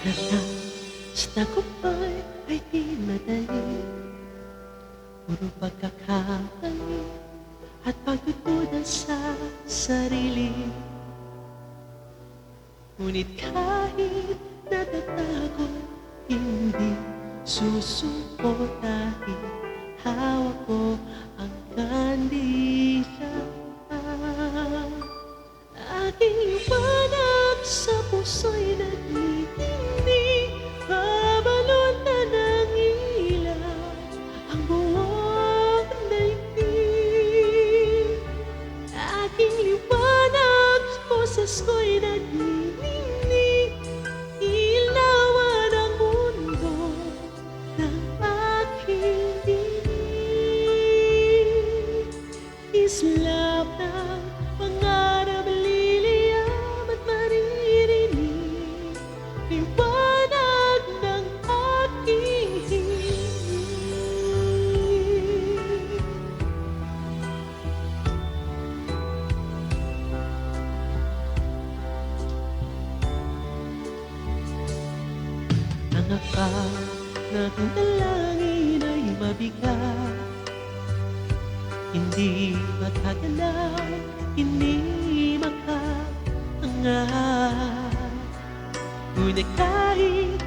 Pagkatas na kumpay ay di madali, puro pagkakamali at pagdududa sa sarili. Ngunit kahit natatakot, hindi susuko dahil hawak ko ang kandila. Aking liwanag sa puso'y nagnitingning, babalutan ng ilaw ang buong daigdig. Aking liwanag sa boses ko'y nagniningning, ilawan ang mundo ng aking dinig. Islap ng pangarap, liliyam at maririnig, liwanag ng aking himig. Ang akal na kung dalangin ay mabigat, hindi matagalaw, hindi makaangat. Ngunit kahit